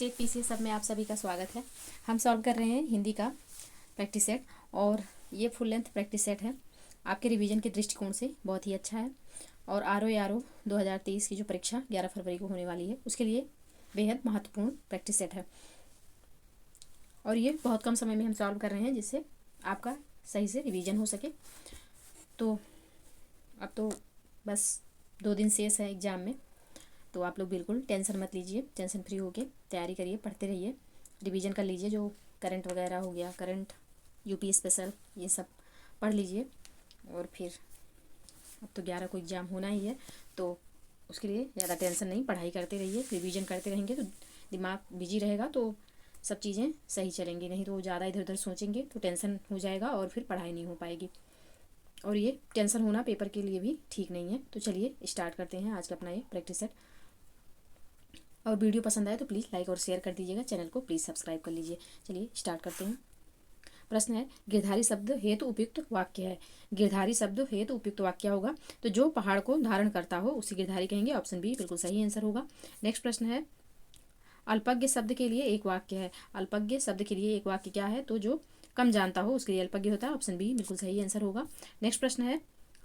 State PC सब में आप सभी का स्वागत है। हम सॉल्व कर रहे हैं हिंदी का प्रैक्टिस सेट और ये फुल लेंथ प्रैक्टिस सेट है। आपके रिवीजन के दृष्टिकोण से बहुत ही अच्छा है और आर ओ 2023 की जो परीक्षा 11 फरवरी को होने वाली है उसके लिए बेहद महत्वपूर्ण प्रैक्टिस सेट है और ये बहुत कम समय में हम सॉल्व कर रहे हैं जिससे आपका सही से रिवीजन हो सके। तो अब तो बस 2 दिन शेष है एग्ज़ाम में, तो आप लोग बिल्कुल टेंशन मत लीजिए, टेंशन फ्री होके तैयारी करिए, पढ़ते रहिए, रिवीजन कर लीजिए। जो करंट वगैरह हो गया, करंट यूपी स्पेशल, ये सब पढ़ लीजिए। और फिर अब तो 11 को एग्ज़ाम होना ही है, तो उसके लिए ज़्यादा टेंशन नहीं, पढ़ाई करते रहिए, रिवीजन करते रहेंगे तो दिमाग बिजी रहेगा, तो सब चीज़ें सही चलेंगी। नहीं तो ज़्यादा इधर उधर सोचेंगे तो टेंशन हो जाएगा और फिर पढ़ाई नहीं हो पाएगी, और ये टेंशन होना पेपर के लिए भी ठीक नहीं है। तो चलिए स्टार्ट करते हैं आज का अपना ये प्रैक्टिस सेट। और वीडियो पसंद आए तो प्लीज़ लाइक और शेयर कर दीजिएगा, चैनल को प्लीज़ सब्सक्राइब कर लीजिए। चलिए स्टार्ट करते हैं। प्रश्न है, गिरधारी शब्द हेतु उपयुक्त वाक्य है। गिरधारी शब्द हेतु उपयुक्त वाक्य होगा तो जो पहाड़ को धारण करता हो उसे गिरधारी कहेंगे। ऑप्शन बी बिल्कुल सही आंसर होगा। नेक्स्ट प्रश्न है, अल्पज्ञ शब्द के लिए एक वाक्य है। अल्पज्ञ शब्द के लिए एक वाक्य क्या है? तो जो कम जानता हो उसके लिए अल्पज्ञ होता है। ऑप्शन बी बिल्कुल सही आंसर होगा। नेक्स्ट प्रश्न है,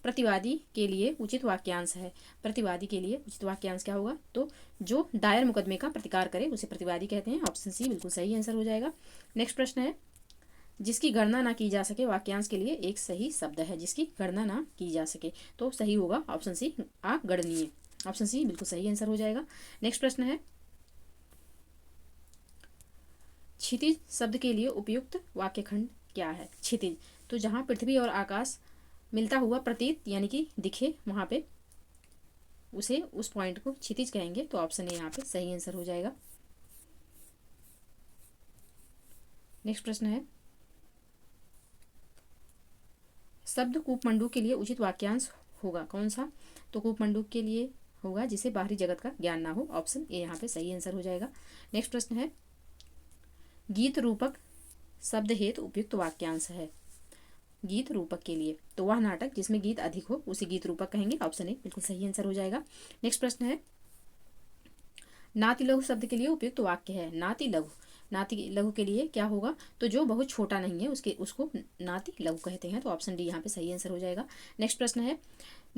प्रतिवादी के लिए उचित वाक्यांश है। प्रतिवादी के लिए उचित वाक्यांश क्या होगा? तो जो दायर मुकदमे का प्रतिकार करे उसे प्रतिवादी कहते हैं। ऑप्शन सी बिल्कुल सही आंसर हो जाएगा। नेक्स्ट प्रश्न है, जिसकी गणना ना की जा सके वाक्यांश के लिए एक सही शब्द है। जिसकी गणना ना की जा सके तो सही होगा ऑप्शन सी, अगणनीय। ऑप्शन सी बिल्कुल सही आंसर हो जाएगा। नेक्स्ट प्रश्न है, क्षितिज शब्द के लिए उपयुक्त वाक्यखंड क्या है? क्षितिज, तो जहाँ पृथ्वी और आकाश मिलता हुआ प्रतीत यानी कि दिखे वहाँ पे उसे उस पॉइंट को क्षितिज कहेंगे। तो ऑप्शन ए यहाँ पे सही आंसर हो जाएगा। नेक्स्ट प्रश्न है, शब्द कूपमंडूक के लिए उचित वाक्यांश होगा कौन सा? तो कूपमंडूक के लिए होगा जिसे बाहरी जगत का ज्ञान ना हो। ऑप्शन ए यहाँ पे सही आंसर हो जाएगा। नेक्स्ट प्रश्न है, गीत रूपक शब्द हेतु उपयुक्त वाक्यांश है। गीत रूपक के लिए तो वह नाटक जिसमें गीत अधिक हो उसे गीत रूपक कहेंगे। ऑप्शन ए बिल्कुल सही आंसर हो जाएगा। नेक्स्ट प्रश्न है, नाति लघु शब्द के लिए उपयुक्त वाक्य है। नाति लघु, नाति लघु के लिए क्या होगा? तो जो बहुत छोटा नहीं है उसको नाति लघु कहते हैं। तो ऑप्शन डी यहाँ पे सही आंसर हो जाएगा। नेक्स्ट प्रश्न है,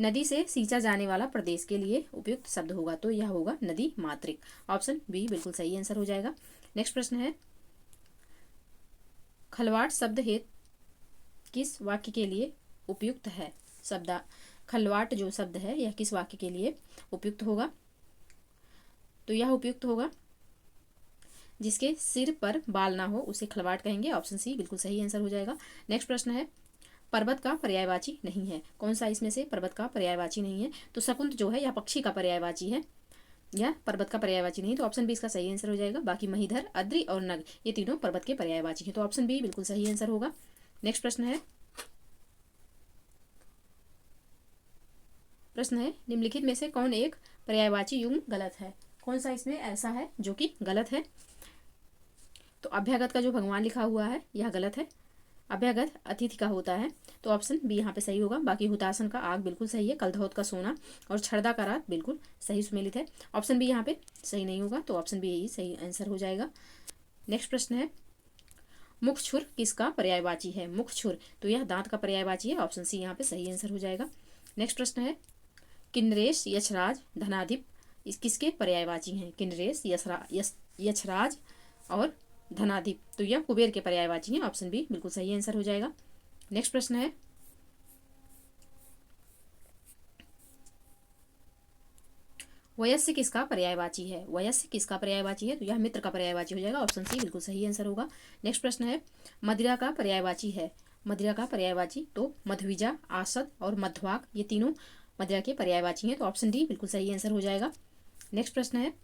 नदी से सींचा जाने वाला प्रदेश के लिए उपयुक्त शब्द होगा तो यह होगा नदी मातृक। ऑप्शन बी बिल्कुल सही आंसर हो जाएगा। नेक्स्ट प्रश्न है, खलवाड़ शब्द हेतु किस वाक्य के लिए उपयुक्त है? शब्द खलवाट जो शब्द है यह किस वाक्य के लिए उपयुक्त होगा? तो यह उपयुक्त होगा जिसके सिर पर बाल ना हो उसे खलवाट कहेंगे। ऑप्शन सी बिल्कुल सही आंसर हो जाएगा। नेक्स्ट प्रश्न है, पर्वत का पर्यायवाची नहीं है। कौन सा इसमें से पर्वत का पर्यायवाची नहीं है? तो शकुंत जो है यह पक्षी का पर्यायवाची है, यह पर्वत का पर्यायवाची नहीं। तो ऑप्शन बी इसका सही आंसर हो जाएगा। बाकी महीधर, अद्रि और नग ये तीनों पर्वत के पर्यायवाची हैं। तो ऑप्शन बी बिल्कुल सही आंसर होगा। नेक्स्ट प्रश्न है, निम्नलिखित में से कौन एक पर्यायवाची युग्म गलत है? कौन सा इसमें ऐसा है जो कि गलत है? तो अभ्यागत का जो भगवान लिखा हुआ है यह गलत है। अभ्यागत अतिथि का होता है, तो ऑप्शन बी यहाँ पे सही होगा। बाकी हुतासन का आग बिल्कुल सही है, कलधौत का सोना और छड़दा का रात बिल्कुल सही सुमेलित है। ऑप्शन बी यहाँ पे सही नहीं होगा, तो ऑप्शन बी यही सही आंसर हो जाएगा। नेक्स्ट प्रश्न है, मुख छुर किसका पर्यायवाची है? मुख छुर, तो यह दांत का पर्यायवाची है। ऑप्शन सी यहाँ पे सही आंसर हो जाएगा। नेक्स्ट प्रश्न है, किन्नरेश, यशराज, धनाधिप किसके पर्यायवाची हैं? किन्नरेश, यशराज और धनाधिप, तो यह कुबेर के पर्यायवाची हैं। ऑप्शन बी बिल्कुल सही आंसर हो जाएगा। नेक्स्ट प्रश्न है, वयस्य किसका पर्यायवाची है? वयस्य किसका पर्यायवाची है? तो यह मित्र का पर्यायवाची हो जाएगा। ऑप्शन सी बिल्कुल सही आंसर होगा। नेक्स्ट प्रश्न है, मदिरा का पर्यायवाची है। मदिरा का पर्यायवाची तो मध्विजा, आसद और मध्वाक ये तीनों मदिरा के पर्यायवाची हैं। तो ऑप्शन डी बिल्कुल सही आंसर हो जाएगा। नेक्स्ट प्रश्न है,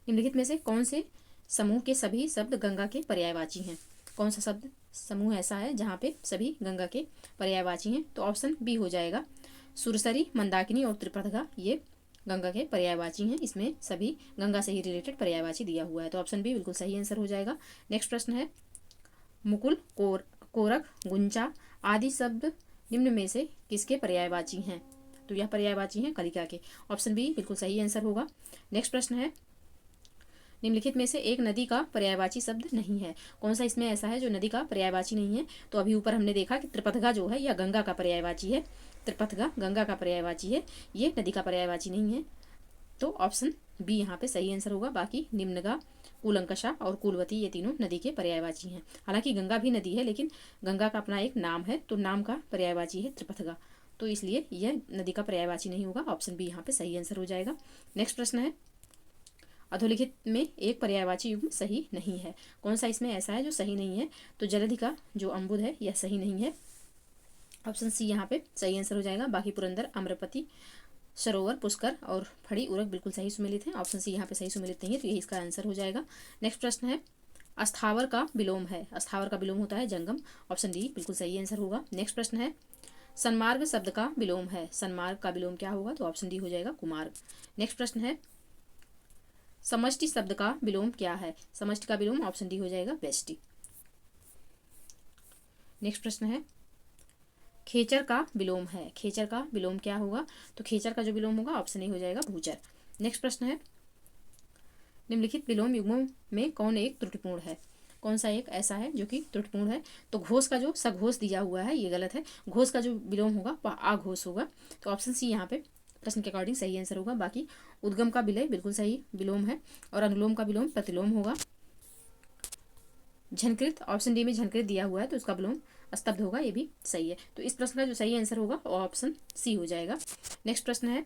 निम्नलिखित में से कौन से समूह के सभी शब्द गंगा के पर्यायवाची हैं? कौन सा शब्द समूह ऐसा है जहाँ पे सभी गंगा के पर्यायवाची हैं? तो ऑप्शन बी हो जाएगा। सुरसरी, मंदाकिनी और त्रिपथगा ये गंगा के पर्यायवाची हैं। इसमें सभी गंगा से ही रिलेटेड पर्यायवाची दिया हुआ है। तो ऑप्शन बी बिल्कुल सही आंसर हो जाएगा। नेक्स्ट प्रश्न है, मुकुल, कोरक, गुंचा आदि शब्द निम्न में से किसके पर्यायवाची हैं? तो यह पर्यायवाची हैं कलिका के। ऑप्शन बी बिल्कुल सही आंसर होगा। नेक्स्ट प्रश्न है, निम्नलिखित में से एक नदी का पर्यायवाची शब्द नहीं है। कौन सा इसमें ऐसा है जो नदी का पर्यायवाची नहीं है? तो अभी ऊपर हमने देखा कि त्रिपथगा जो है यह गंगा का पर्यायवाची है। त्रिपथगा गंगा का पर्यायवाची है, ये नदी का पर्यायवाची नहीं है। तो ऑप्शन बी यहाँ पे सही आंसर होगा। बाकी निम्नगा, कूलंकषा और कूलवती ये तीनों नदी के पर्यायवाची हैं। हालांकि गंगा भी नदी है, लेकिन गंगा का अपना एक नाम है, तो नाम का पर्यायवाची है त्रिपथगा, तो इसलिए यह नदी का पर्यायवाची नहीं होगा। ऑप्शन बी यहाँ पे सही आंसर हो जाएगा। नेक्स्ट प्रश्न है, अधोलिखित में एक पर्यायवाची युग्म सही नहीं है। कौन सा इसमें ऐसा है जो सही नहीं है? तो जलधि का जो अम्बुद है यह सही नहीं है। ऑप्शन सी यहाँ पे सही आंसर हो जाएगा। बाकी पुरंदर, आम्रपति, सरोवर, पुष्कर और फड़ी, उरक बिल्कुल सही सुमेलित है। ऑप्शन सी यहाँ पे सही सुमेलित नहीं है, तो यही इसका आंसर हो जाएगा। नेक्स्ट प्रश्न है, अस्थावर का विलोम है। अस्थावर का विलोम होता है जंगम। ऑप्शन डी बिल्कुल सही आंसर होगा। नेक्स्ट प्रश्न है, सन्मार्ग शब्द का विलोम है। सन्मार्ग का विलोम क्या होगा? तो ऑप्शन डी हो जाएगा कुमार्ग। नेक्स्ट प्रश्न है, समष्टि शब्द का विलोम क्या है? समष्टि का विलोम ऑप्शन डी हो जाएगा व्यष्टि। नेक्स्ट प्रश्न है, खेचर का विलोम है। खेचर का विलोम क्या होगा? तो खेचर का जो विलोम होगा ऑप्शन ए हो जाएगा भूचर। नेक्स्ट प्रश्न है, निम्नलिखित विलोम युग्मों में कौन एक त्रुटिपूर्ण है? कौन सा एक ऐसा है जो कि त्रुटिपूर्ण है? तो घोष का जो सघोष दिया हुआ है ये गलत है। घोष का जो विलोम होगा वह आघोष होगा, तो ऑप्शन सी यहाँ पे प्रश्न के अकॉर्डिंग सही आंसर होगा। बाकी उद्गम का विलय बिल्कुल सही विलोम है, और अनुलोम का विलोम प्रतिलोम होगा। झनकृत, ऑप्शन डी में झनकृत दिया हुआ है, तो उसका विलोम स्तब्ध होगा, ये भी सही है। तो इस प्रश्न का जो सही आंसर होगा वो ऑप्शन सी हो जाएगा। नेक्स्ट प्रश्न है,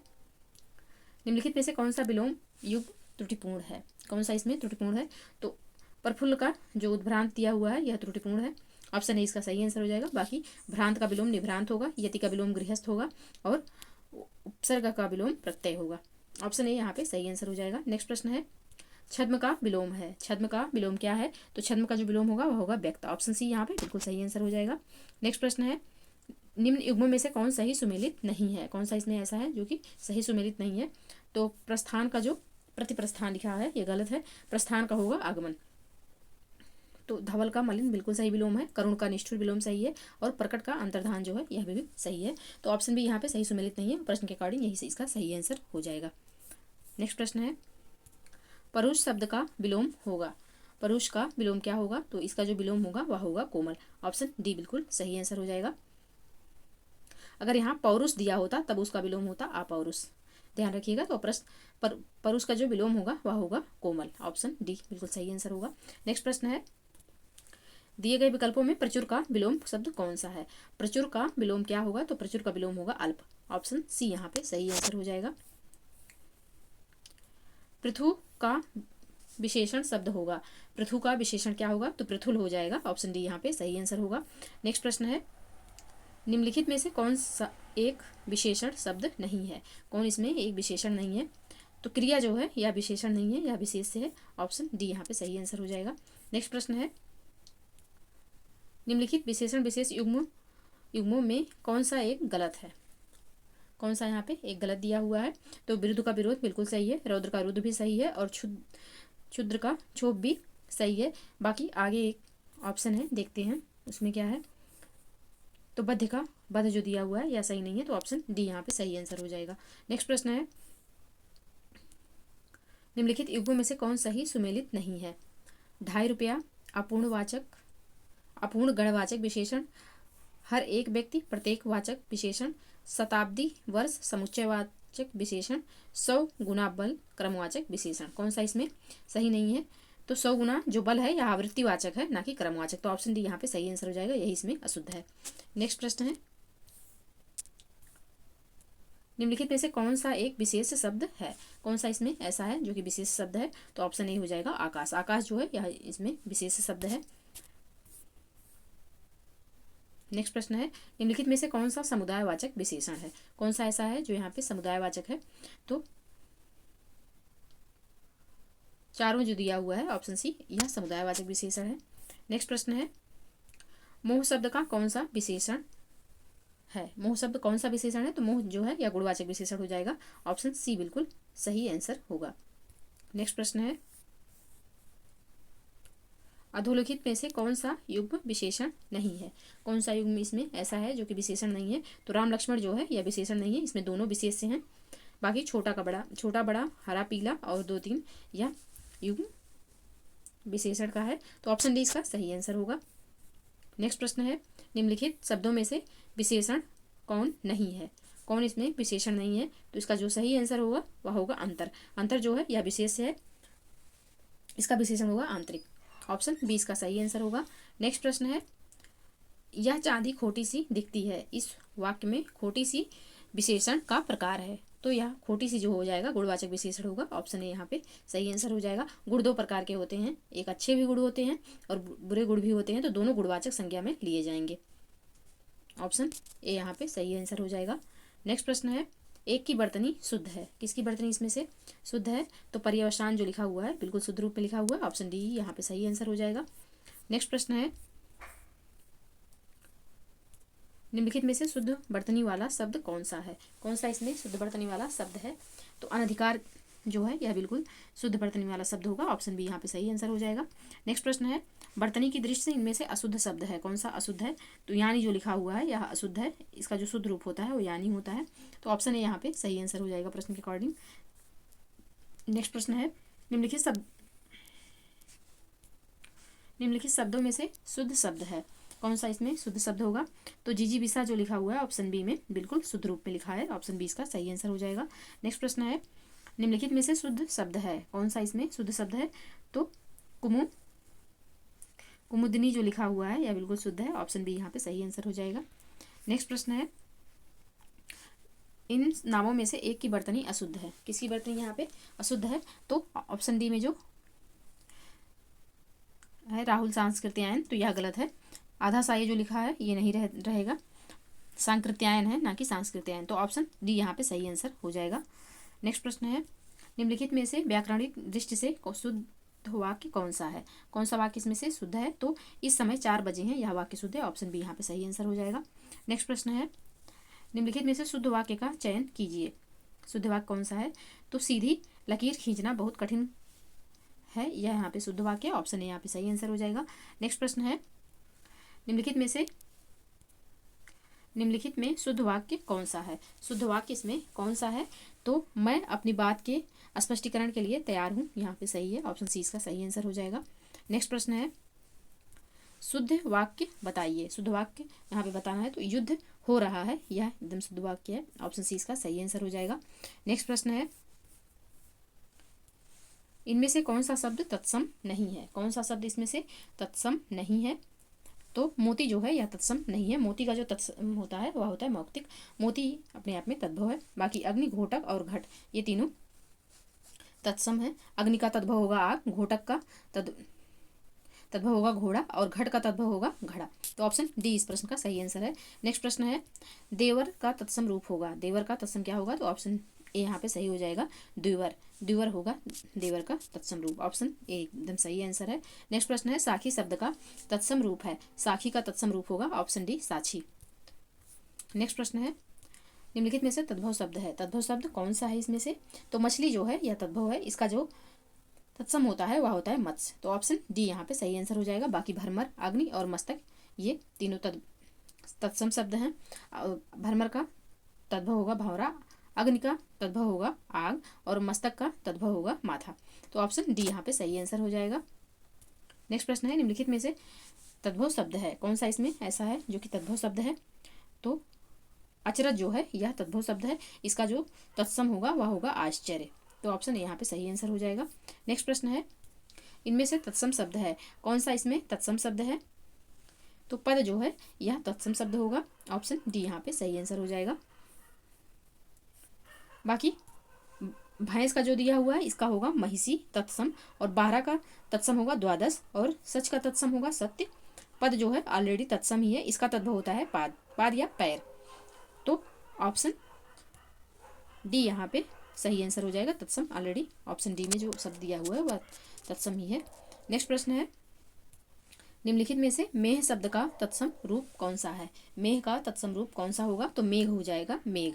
निम्नलिखित में से कौन सा विलोम युग त्रुटिपूर्ण है? कौन सा इसमें त्रुटिपूर्ण है? तो प्रफुल्ल का जो उद्भ्रांत दिया हुआ है यह त्रुटिपूर्ण है। ऑप्शन ए इसका सही आंसर हो जाएगा। बाकी भ्रांत का विलोम निभ्रांत होगा, यति का विलोम गृहस्थ होगा, और उपसर्ग का विलोम प्रत्यय होगा। ऑप्शन ए यहाँ पे सही आंसर हो जाएगा। नेक्स्ट प्रश्न है, छद्म का विलोम है। छद्म का विलोम क्या है? तो छद्म का जो विलोम होगा वह होगा व्यक्त। ऑप्शन सी यहाँ पे बिल्कुल सही आंसर हो जाएगा। नेक्स्ट प्रश्न है, निम्न युग्मों में से कौन सही सुमेलित नहीं है? कौन सा इसमें ऐसा है जो कि सही सुमेलित नहीं है? तो प्रस्थान का जो प्रतिप्रस्थान लिखा है ये गलत है। प्रस्थान का होगा आगमन। तो धवल का मलिन बिल्कुल सही विलोम है। करुण का निष्ठुर विलोम सही है, और प्रकट का अंतर्धान जो है यह भी सही है। तो ऑप्शन भी यहाँ पे सही सुमेलित नहीं है। प्रश्न के अकॉर्डिंग यही से इसका सही आंसर हो जाएगा। नेक्स्ट प्रश्न है, परुष शब्द का विलोम होगा। परुष का विलोम क्या होगा? तो इसका जो विलोम होगा वह होगा कोमल। ऑप्शन डी बिल्कुल सही आंसर हो जाएगा। अगर यहाँ पौरुष दिया होता तब उसका विलोम होता अपौरुष, ध्यान रखिएगा। तो प्रश्न परुष का जो विलोम होगा वह होगा कोमल। ऑप्शन डी बिल्कुल सही आंसर होगा। नेक्स्ट प्रश्न है, दिए गए विकल्पों में प्रचुर का विलोम शब्द कौन सा है? प्रचुर का विलोम क्या होगा? तो प्रचुर का विलोम होगा अल्प। ऑप्शन सी यहाँ पे सही आंसर हो जाएगा। पृथु का विशेषण शब्द होगा। पृथु का विशेषण क्या होगा? तो पृथुल हो जाएगा। ऑप्शन डी यहाँ पे सही आंसर होगा। नेक्स्ट प्रश्न है, निम्नलिखित में से कौन सा एक विशेषण शब्द नहीं है? कौन इसमें एक विशेषण नहीं है? तो क्रिया जो है यह विशेषण नहीं है, यह विशेष से है। ऑप्शन डी यहाँ पे सही आंसर हो जाएगा। नेक्स्ट प्रश्न है, निम्नलिखित विशेषण विशेष युग्मों में कौन सा एक गलत है? कौन सा यहाँ पे एक गलत दिया हुआ है? तो विरुद्ध का विरोध बिल्कुल सही है, रौद्र का रुद्र भी सही है, और क्षुद्र का क्षोभ भी सही है। बाकी आगे एक ऑप्शन है, देखते हैं उसमें क्या है। तो बद्ध का बद्ध जो दिया हुआ है यह सही नहीं है, तो ऑप्शन डी यहाँ पे सही आंसर हो जाएगा। नेक्स्ट प्रश्न है, निम्नलिखित युग्मों में से कौन सही सुमेलित नहीं है? 2.5 रुपया, अपूर्ण गणवाचक विशेषण, हर एक व्यक्ति प्रत्येक वाचक विशेषण, शताब्दी वर्ष समुच्चयवाचक विशेषण, 100 गुना बल क्रमवाचक विशेषण। कौन सा इसमें सही नहीं है? तो 100 गुना जो बल है यह आवृत्तिवाचक है, ना कि क्रमवाचक। तो ऑप्शन डी यहाँ पे सही आंसर हो जाएगा, यही इसमें अशुद्ध है। नेक्स्ट प्रश्न है, निम्नलिखित में से कौन सा एक विशेष शब्द है? कौन सा इसमें ऐसा है जो कि विशेष शब्द है? तो ऑप्शन ए हो जाएगा आकाश। आकाश जो है यह इसमें विशेष शब्द है। नेक्स्ट प्रश्न है, निम्नलिखित में से कौन सा समुदायवाचक विशेषण है? कौन सा ऐसा है जो यहाँ पे समुदायवाचक है? तो चारों जो दिया हुआ है ऑप्शन सी यह समुदायवाचक विशेषण है। नेक्स्ट प्रश्न है, मोह शब्द का कौन सा विशेषण है? मोह शब्द कौन सा विशेषण है? तो मोह जो है यह गुणवाचक विशेषण हो जाएगा। ऑप्शन सी बिल्कुल सही आंसर होगा। नेक्स्ट प्रश्न है, अधोलिखित में से कौन सा युग्म विशेषण नहीं है? कौन सा युग्म इसमें ऐसा है जो कि विशेषण नहीं है? तो राम लक्ष्मण जो है यह विशेषण नहीं है, इसमें दोनों विशेष से हैं। बाकी छोटा बड़ा, हरा पीला और 2 3 यह युग्म विशेषण का है, तो ऑप्शन डी इसका सही आंसर होगा। नेक्स्ट प्रश्न है, निम्नलिखित शब्दों में से विशेषण कौन नहीं है? कौन इसमें विशेषण नहीं है? तो इसका जो सही आंसर होगा वह होगा अंतर। अंतर जो है यह विशेष है, इसका विशेषण होगा आंतरिक। ऑप्शन बी इसका सही आंसर होगा। नेक्स्ट प्रश्न है, यह चांदी खोटी सी दिखती है, इस वाक्य में खोटी सी विशेषण का प्रकार है, तो यह खोटी सी जो हो जाएगा गुणवाचक विशेषण होगा। ऑप्शन ए यहाँ पे सही आंसर हो जाएगा। गुण दो प्रकार के होते हैं, एक अच्छे भी गुण होते हैं और बुरे गुण भी होते हैं, तो दोनों गुणवाचक संज्ञा में लिए जाएंगे। ऑप्शन ए यहाँ पे सही आंसर हो जाएगा। नेक्स्ट प्रश्न है, एक की बर्तनी शुद्ध है, किसकी बर्तनी इसमें से शुद्ध है? तो पर्यवसान जो लिखा हुआ है बिल्कुल शुद्ध रूप में लिखा हुआ है, ऑप्शन डी यहाँ पे सही आंसर हो जाएगा। नेक्स्ट प्रश्न है, निम्नलिखित में से शुद्ध बर्तनी वाला शब्द कौन सा है? कौन सा इसमें शुद्ध बर्तनी वाला शब्द है? तो अनधिकार जो है यह बिल्कुल शुद्ध बर्तनी वाला शब्द होगा, ऑप्शन बी यहाँ पे सही आंसर हो जाएगा। नेक्स्ट प्रश्न है, बर्तनी की दृष्टि से इनमें से अशुद्ध शब्द है, कौन सा अशुद्ध है? तो यानी जो लिखा हुआ है यह अशुद्ध है, इसका जो शुद्ध रूप होता है वो यानी होता है, तो ऑप्शन ए यहाँ पे सही आंसर हो जाएगा प्रश्न के अकॉर्डिंग। नेक्स्ट प्रश्न है, निम्नलिखित शब्दों में से शुद्ध शब्द है, कौन सा इसमें शुद्ध शब्द होगा? तो जिजीविसा जो लिखा हुआ है ऑप्शन बी में बिल्कुल शुद्ध रूप में लिखा है, ऑप्शन बी इसका सही आंसर हो जाएगा। नेक्स्ट प्रश्न है, निम्नलिखित में से शुद्ध शब्द है, कौन सा इसमें शुद्ध शब्द है? तो कुमुदनी जो लिखा हुआ है यह बिल्कुल शुद्ध है, ऑप्शन बी यहाँ पे सही आंसर हो जाएगा। नेक्स्ट प्रश्न है, इन नामों में से एक की बर्तनी अशुद्ध है, किसकी बर्तनी यहाँ पे अशुद्ध है? तो ऑप्शन डी में जो है राहुल सांस्कृत्यायन, तो यह गलत है। आधा साये जो लिखा है ये नहीं रहेगा, सांकृत्यायन है ना कि सांस्कृत्यायन, तो ऑप्शन डी यहाँ पे सही आंसर हो जाएगा। नेक्स्ट प्रश्न है, निम्नलिखित में से व्याकरणिक दृष्टि से शुद्ध वाक्य कौन सा है? कौन सा वाक्य इसमें से शुद्ध है? तो इस समय 4 बजे हैं, यह वाक्य शुद्ध है, ऑप्शन बी यहाँ पे सही आंसर हो जाएगा। नेक्स्ट प्रश्न है, निम्नलिखित में से शुद्ध वाक्य का चयन कीजिए, शुद्ध वाक्य कौन सा है? तो सीधी लकीर खींचना बहुत कठिन है, यह यहाँ पे शुद्ध वाक्य है, ऑप्शन ए यहाँ पे सही आंसर हो जाएगा। नेक्स्ट प्रश्न है, निम्नलिखित में शुद्ध वाक्य कौन सा है? शुद्ध वाक्य इसमें कौन सा है? तो मैं अपनी बात के स्पष्टीकरण के लिए तैयार हूँ, यहाँ पे सही है, ऑप्शन सी इसका सही आंसर हो जाएगा। नेक्स्ट प्रश्न है, शुद्ध वाक्य बताइए, शुद्ध वाक्य यहाँ पे बताना है, तो युद्ध हो रहा है, यह एकदम शुद्ध वाक्य है, ऑप्शन सी इसका सही आंसर हो जाएगा। नेक्स्ट प्रश्न है, इनमें से कौन सा शब्द तत्सम नहीं है? कौन सा शब्द इसमें से तत्सम नहीं है? तो मोती जो है यह तत्सम नहीं है, मोती का जो तत्सम होता है वह होता है मौक्तिक, मोती अपने आप में तद्भव है। बाकी अग्नि, घोटक और घट ये तीनों तत्सम है। अग्नि का तद्भव होगा आग, घोटक का तद्भव होगा घोड़ा और घट का तद्भव होगा घड़ा, तो ऑप्शन डी इस प्रश्न का सही आंसर है। नेक्स्ट प्रश्न है, देवर का तत्सम रूप होगा, देवर का तत्सम क्या होगा? तो ऑप्शन ए यहाँ पे सही हो जाएगा, द्विवर, द्विवर होगा देवर का तत्सम रूप, ऑप्शन ए एकदम सही आंसर है। नेक्स्ट प्रश्न है, साखी शब्द का तत्सम रूप है, साखी का तत्सम रूप होगा, ऑप्शन डी साक्षी। नेक्स्ट प्रश्न है, निम्नलिखित में से तद्भव शब्द है, तद्भव शब्द कौन सा है इसमें से? तो मछली जो है यह तद्भव है, इसका जो तत्सम होता है वह होता है मत्स्य, तो ऑप्शन डी यहाँ पे सही आंसर हो जाएगा। बाकी भरमर, अग्नि और मस्तक ये तीनों तत्सम शब्द हैं। भरमर का तद्भव होगा भंवरा, अग्नि का तद्भव होगा आग और मस्तक का तद्भव होगा माथा, तो ऑप्शन डी यहाँ पे सही आंसर हो जाएगा। नेक्स्ट प्रश्न है, निम्नलिखित में से तद्भव शब्द है, कौन सा इसमें ऐसा है जो कि तद्भव शब्द है? तो अचरज जो है यह तद्भव शब्द है, इसका जो तत्सम होगा वह होगा आश्चर्य, तो ऑप्शन यहाँ पे सही आंसर हो जाएगा। नेक्स्ट प्रश्न है, इनमें से तत्सम शब्द है, कौन सा इसमें तत्सम शब्द है? तो पद जो है यह तत्सम शब्द होगा, ऑप्शन डी यहाँ पे सही आंसर हो जाएगा। बाकी भैंस का जो दिया हुआ है इसका होगा महिषी तत्सम, और 12 का तत्सम होगा द्वादश, और सच का तत्सम होगा सत्य। पद जो है ऑलरेडी तत्सम ही है, इसका तद्भव होता है पाद, पाद या पैर, तो ऑप्शन डी यहाँ पे सही आंसर हो जाएगा। तत्सम ऑलरेडी ऑप्शन डी में जो शब्द दिया हुआ है वह तत्सम ही है। नेक्स्ट प्रश्न है, निम्नलिखित में से मेघ शब्द का तत्सम रूप कौन सा है? मेघ का तत्सम रूप कौन सा होगा? तो मेघ हो जाएगा मेघ,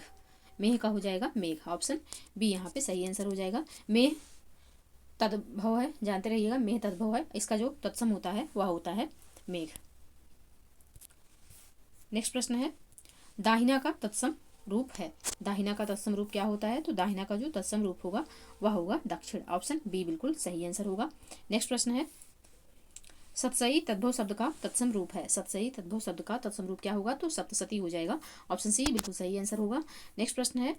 मेघ का हो जाएगा मेघ, ऑप्शन बी यहाँ पे सही आंसर हो जाएगा। मेघ तद्भव है, जानते रहिएगा, मेघ तद्भव है, इसका जो तत्सम होता है वह होता है मेघ। नेक्स्ट प्रश्न है, दाहिना का तत्सम रूप है, दाहिना का तत्सम रूप क्या होता है? तो दाहिना का जो तत्सम रूप होगा वह होगा दक्षिण, ऑप्शन बी बिल्कुल सही आंसर होगा। नेक्स्ट प्रश्न है, सप्तसई तद्भव शब्द का तत्सम रूप है। सप्तसई तद्भव शब्द का तत्सम रूप क्या होगा? तो सप्तसती हो जाएगा। ऑप्शन सी बिल्कुल सही आंसर होगा। नेक्स्ट प्रश्न है,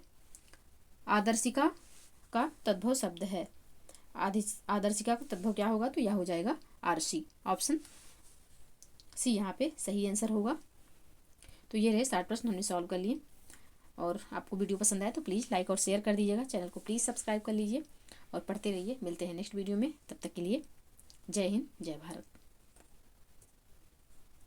आदर्शिका का तद्भव शब्द है। आदर्शिका का तद्भव क्या होगा? तो यह हो जाएगा आरसी। ऑप्शन सी यहाँ पे सही आंसर होगा। तो ये रहे 60 प्रश्न हमने सॉल्व कर लिए। और आपको वीडियो पसंद आए तो प्लीज़ लाइक और शेयर कर दीजिएगा। चैनल को प्लीज़ सब्सक्राइब कर लीजिए और पढ़ते रहिए। मिलते हैं नेक्स्ट वीडियो में, तब तक के लिए जय हिंद, जय भारत।